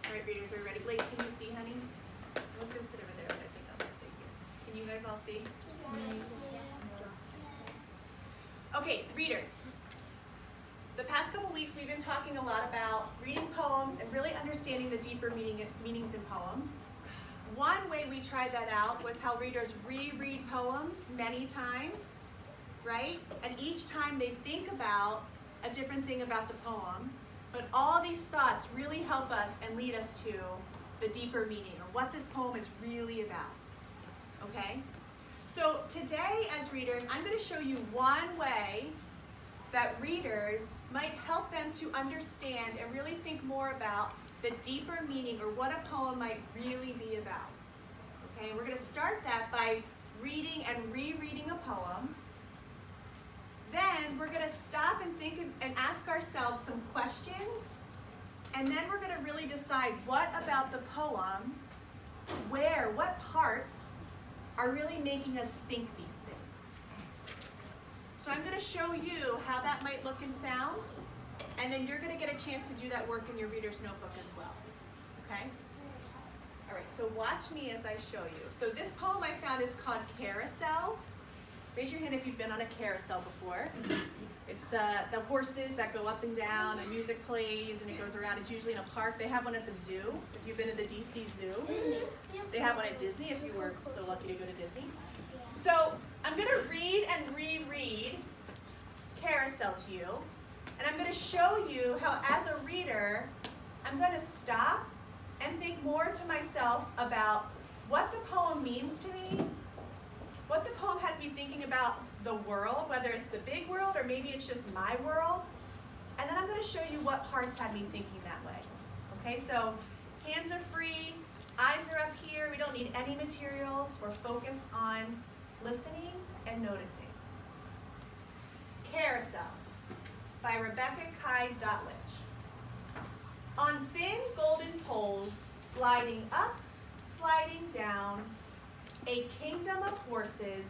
All right, readers, are you ready? Blake, can you see, honey? I was going to sit over there, but I think I'll just stay here. Can you guys all see? Okay, readers. The past couple weeks we've been talking a lot about reading poems and really understanding the deeper meanings in poems. One way we tried that out was how readers reread poems many times, right? And each time they think about a different thing about the poem, but all these thoughts really help us and lead us to the deeper meaning, or what this poem is really about, okay? So today as readers, I'm going to show you one way that readers might help them to understand and really think more about the deeper meaning, or what a poem might really be about. Okay, we're going to start that by reading and rereading a poem. Then we're going to stop and think and ask ourselves some questions, and then we're going to really decide what about the poem, what parts are really making us think these things. So I'm going to show you how that might look and sound, and then you're going to get a chance to do that work in your reader's notebook as well. Okay? All right, so watch me as I show you. So this poem I found is called Carousel. Raise your hand if you've been on a carousel before. It's the horses that go up and down, and music plays, and it goes around. It's usually in a park. They have one at the zoo, if you've been to the DC Zoo. They have one at Disney, if you were so lucky to go to Disney. So I'm going to read and reread Carousel to you, and I'm going to show you how, as a reader, I'm going to stop and think more to myself about what the poem means to me, what the poem has me thinking about the world, whether it's the big world or maybe it's just my world, and then I'm going to show you what parts had me thinking that way. Okay, so hands are free, eyes are up here, we don't need any materials, we're focused on listening and noticing. Carousel by Rebecca Kai-Dotlich. On thin golden poles, gliding up, sliding down, a kingdom of horses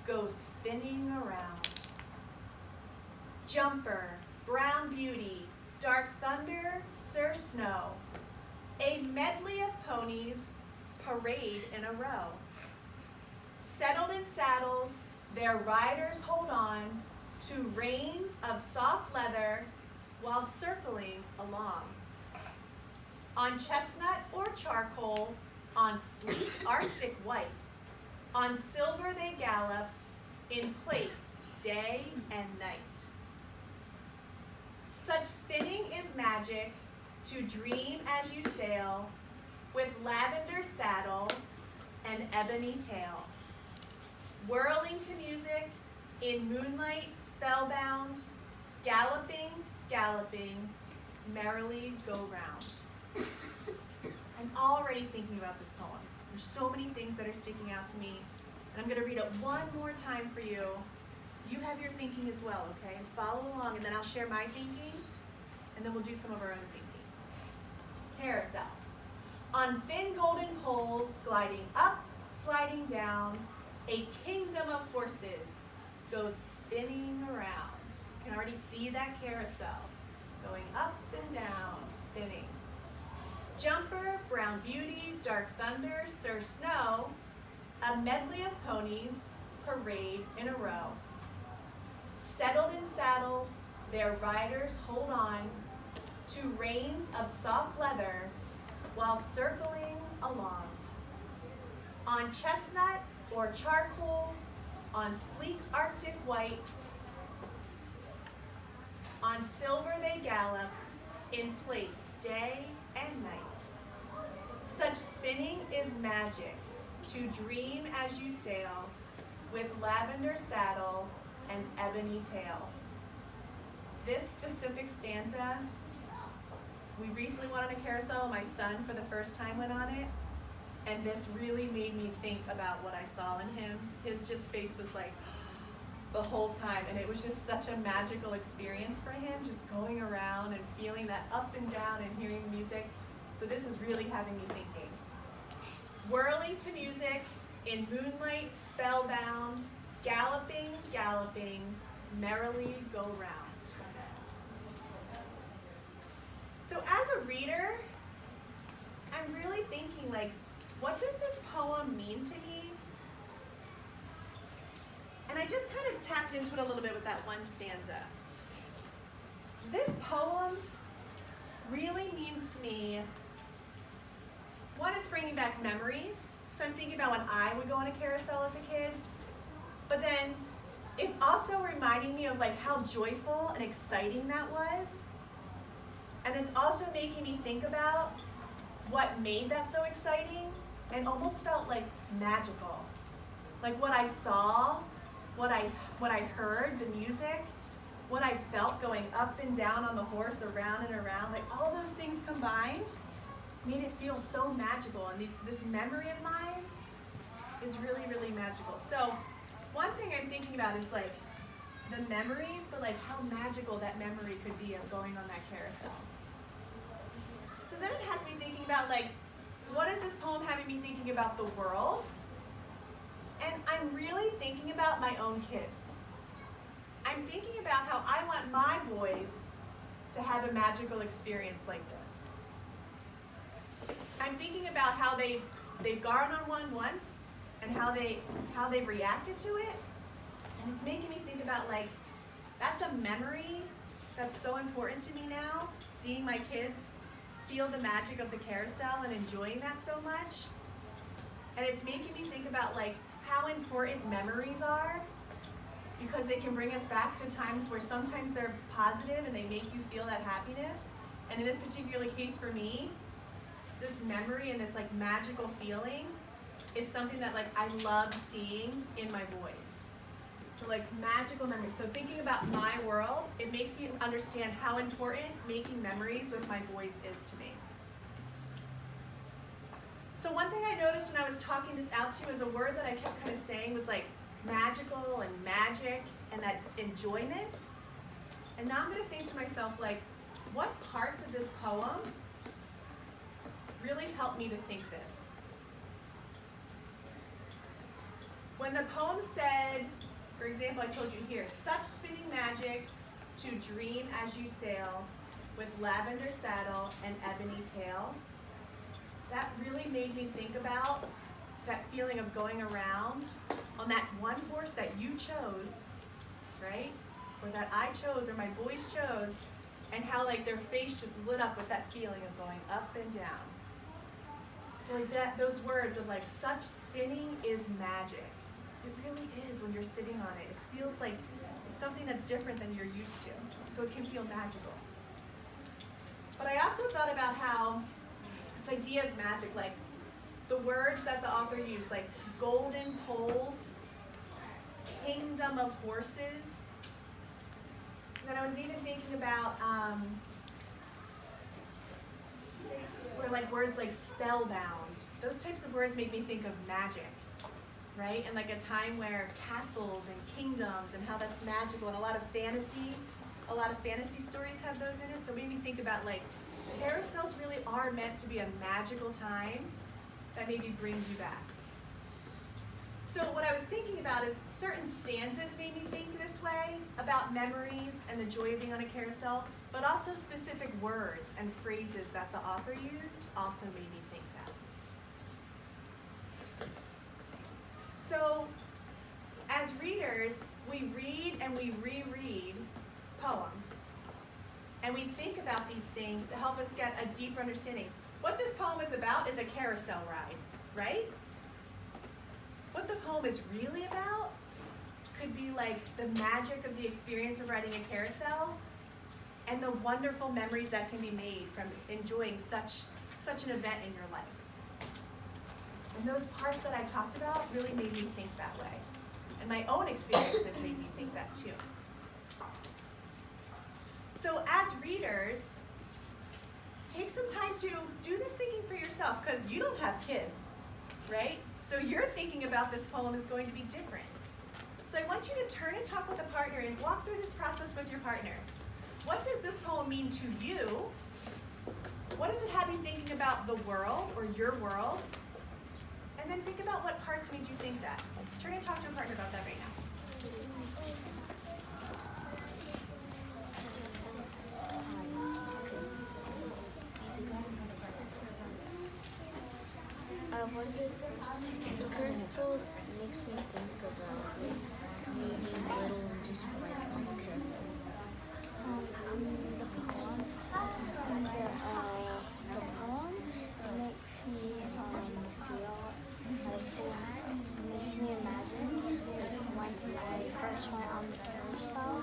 goes spinning around. Jumper, brown beauty, dark thunder, Sir Snow, a medley of ponies parade in a row. Settled in saddles, their riders hold on to reins of soft leather while circling along. On chestnut or charcoal, on sleek Arctic white, on silver they gallop, in place day and night. Such spinning is magic, to dream as you sail, with lavender saddle and ebony tail. Whirling to music, in moonlight spellbound, galloping, galloping, merrily go round. I'm already thinking about this poem. There's so many things that are sticking out to me, and I'm going to read it one more time for you. You have your thinking as well, okay? Follow along, and then I'll share my thinking, and then we'll do some of our own thinking. Carousel. On thin golden poles, gliding up, sliding down, a kingdom of horses goes spinning around. You can already see that carousel going up and down, spinning. Jumper, brown beauty, dark thunder, Sir Snow, a medley of ponies parade in a row. Settled in saddles, their riders hold on to reins of soft leather while circling along. On chestnut or charcoal, on sleek Arctic white, on silver they gallop, in place day and night. Such spinning is magic, to dream as you sail, with lavender saddle and ebony tail. This specific stanza, we recently went on a carousel. My son, for the first time, went on it, and this really made me think about what I saw in him. His just face was like the whole time, and it was just such a magical experience for him, just going around and feeling that up and down and hearing the music. So this is really having me thinking. Whirling to music, in moonlight spellbound, galloping, galloping, merrily go round. So as a reader, I'm really thinking, like, what does this poem mean to me? And I just kind of tapped into it a little bit with that one stanza. This poem really means to me, one, it's bringing back memories. So I'm thinking about when I would go on a carousel as a kid. But then it's also reminding me of like how joyful and exciting that was. And it's also making me think about what made that so exciting and almost felt like magical. Like what I saw, what I heard, the music, what I felt going up and down on the horse, around and around, like all those things combined made it feel so magical. And this memory of mine is really, really magical. So one thing I'm thinking about is like the memories, but like how magical that memory could be of going on that carousel. So then it has me thinking about like, what is this poem having me thinking about the world? And I'm really thinking about my own kids. I'm thinking about how I want my boys to have a magical experience like this. I'm thinking about how they've gone on one once and how they've reacted to it. And it's making me think about like, that's a memory that's so important to me now, seeing my kids feel the magic of the carousel and enjoying that so much. And it's making me think about like how important memories are, because they can bring us back to times where sometimes they're positive and they make you feel that happiness. And in this particular case for me, this memory and this like magical feeling, it's something that like I love seeing in my boys. So like magical memories. So thinking about my world, it makes me understand how important making memories with my boys is to me. So one thing I noticed when I was talking this out to you is a word that I kept kind of saying was like magical and magic and that enjoyment. And now I'm going to think to myself like, what parts of this poem really helped me to think this? When the poem said, for example, I told you here, such spinning magic to dream as you sail with lavender saddle and ebony tail, that really made me think about that feeling of going around on that one horse that you chose, right? Or that I chose or my boys chose, and how like their face just lit up with that feeling of going up and down. So like that, those words of like, such spinning is magic. It really is when you're sitting on it. It feels like it's something that's different than you're used to. So it can feel magical. But I also thought about how this idea of magic, like the words that the author used, like golden poles, kingdom of horses. And then I was even thinking about where like words like spellbound. Those types of words made me think of magic, right? And like a time where castles and kingdoms and how that's magical, and a lot of fantasy stories have those in it. So it made me think about like carousels really are meant to be a magical time that maybe brings you back. So what I was thinking about is certain stanzas made me think this way about memories and the joy of being on a carousel, but also specific words and phrases that the author used also made me think that. So as readers, we read and we reread poems, and we think about these things to help us get a deeper understanding. What this poem is about is a carousel ride, right? What the poem is really about could be like the magic of the experience of riding a carousel and the wonderful memories that can be made from enjoying such an event in your life. And those parts that I talked about really made me think that way. And my own experiences made me think that too. So as readers, take some time to do this thinking for yourself, because you don't have kids, right? So your thinking about this poem is going to be different. So I want you to turn and talk with a partner and walk through this process with your partner. What does this poem mean to you? What does it have you thinking about the world or your world? And then think about what parts made you think that. Turn and talk to a partner about that right now. The crystal makes me think about maybe little just like pictures. The poem makes me feel like it makes me imagine when I first went on the carousel.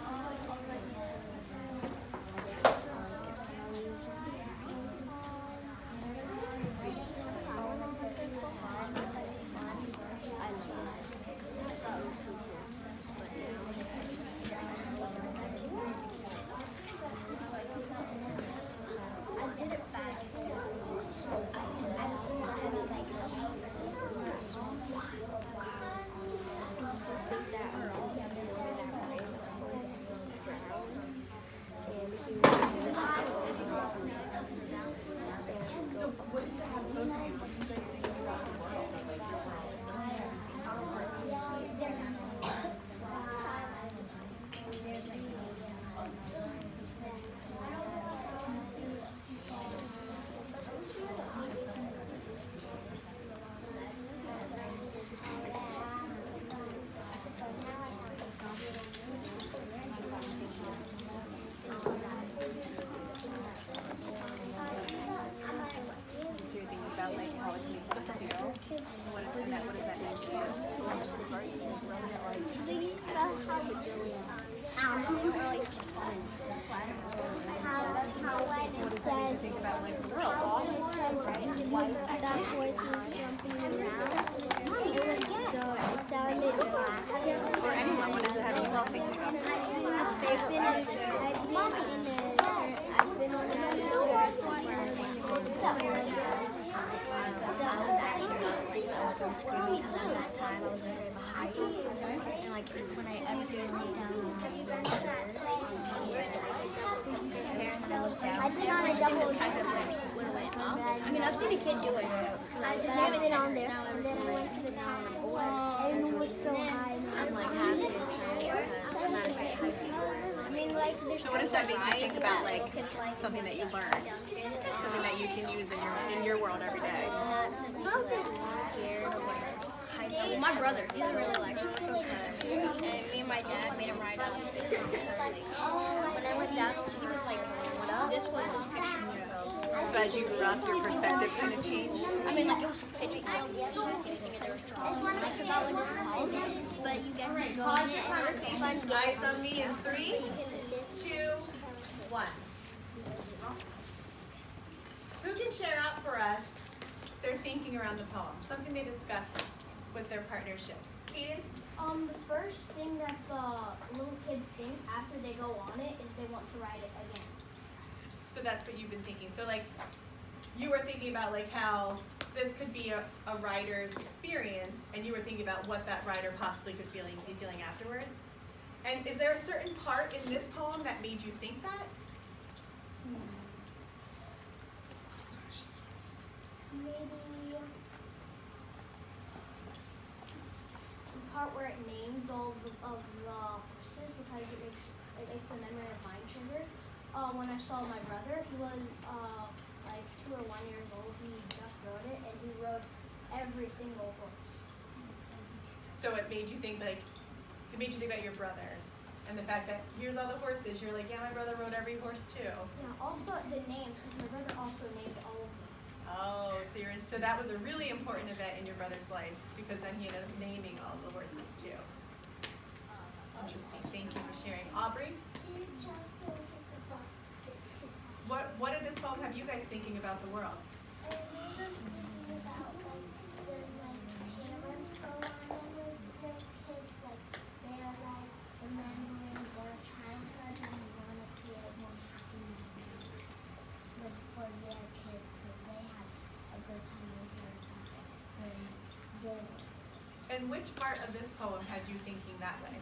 Screaming because at that time I was afraid of heights, and like when I ever lay down when I looked down, I've been on a double kind of like when it went up. I mean, I've seen a kid do it. I just haven't been on there. Now I was like, now I'm older, and it was so high. I'm like happy and excited because I'm not afraid of heights anymore. I mean, like, so what does that make you think about, like something that you learned, something that you can use in your world every day? Not to be like scared of heights. My brother, he's really like and me and my dad made him ride out. When I went down, he was like, "What up?" This was his picture. So as you grew up, your perspective kind of changed? I mean, like, it was pitch black. You didn't see anything, and there was I just want to think about what it's called, but you get to go Pause your conversations, eyes on me in 3, 2, 1. Who can share out for us their thinking around the poem? Something they discussed with their partnerships. Kaden? The first thing that the little kids think after they go on it is they want to ride it again. So that's what you've been thinking. So like, you were thinking about like how this could be a rider's experience, and you were thinking about what that rider possibly could be feeling afterwards. And is there a certain part in this poem that made you think that? Maybe the part where it names all of the horses, because it makes a memory of mine trigger. When I saw my brother, he was like 2 or 1 years old. He just rode it, and he rode every single horse. So it made you think about your brother, and the fact that here's all the horses. You're like, yeah, my brother rode every horse too. Yeah. Also the names, because my brother also named all of them. Oh, so that was a really important event in your brother's life, because then he ended up naming all the horses too. Interesting. Thank you for sharing. Aubrey? What did this poem have you guys thinking about the world? And which part of this poem had you thinking that way?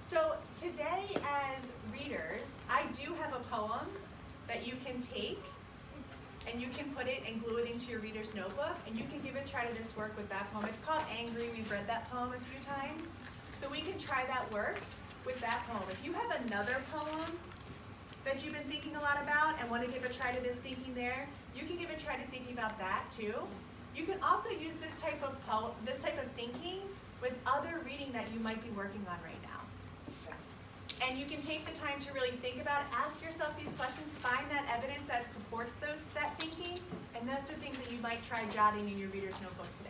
So today as readers, I do have a poem that you can take and you can put it and glue it into your reader's notebook, and you can give a try to this work with that poem. It's called Angry. We've read that poem a few times. So we can try that work with that poem. If you have another poem that you've been thinking a lot about and want to give a try to this thinking there, you can give a try to thinking about that too. You can also use this type of thinking with other reading that you might be working on right now. And you can take the time to really think about it, ask yourself these questions, find that evidence that supports that thinking, and those are things that you might try jotting in your reader's notebook today.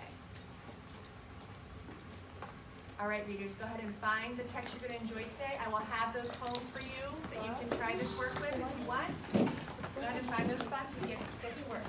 All right, readers, go ahead and find the text you're going to enjoy today. I will have those poems for you that you can try this work with if you want. Go ahead and find those spots and get to work.